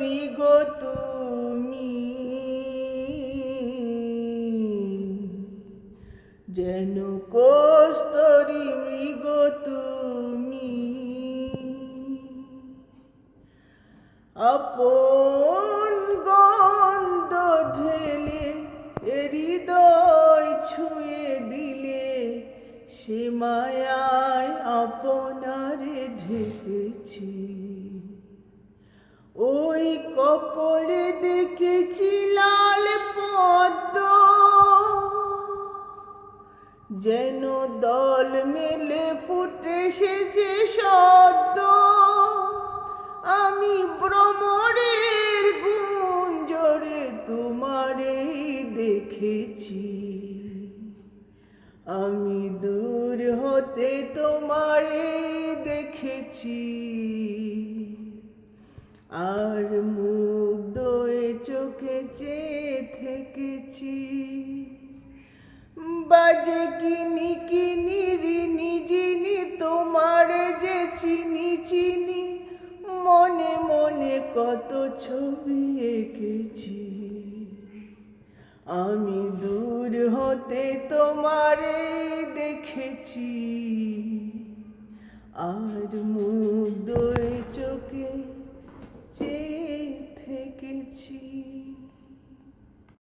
মৃগ তুমি, যেন কস্তরী মৃগ তুমি। আপন গন্ধ ঢেলে হৃদয় ছুঁয়ে দিলে, সে মায়ায় আপনারে ঢেকেছি। ওই কপলে দেখেছি লাল পদ্ম, যেন দল মেলে ফুটে সেজে সদ্য। আমি ভ্রমরের গুঞ্জরে তোমারে দেখেছি, আমি দূর হতে তোমারে দেখেছি। আর মুগ্ধ এ চোখে চেয়ে থেকেছি। বাজে কিনি কিনি রিনি জিনি, তোমারে যে চিনি চিনি, মনে মনে কত ছবি এঁকেছি। আমি দূর হতে তোমারে দেখেছি, আর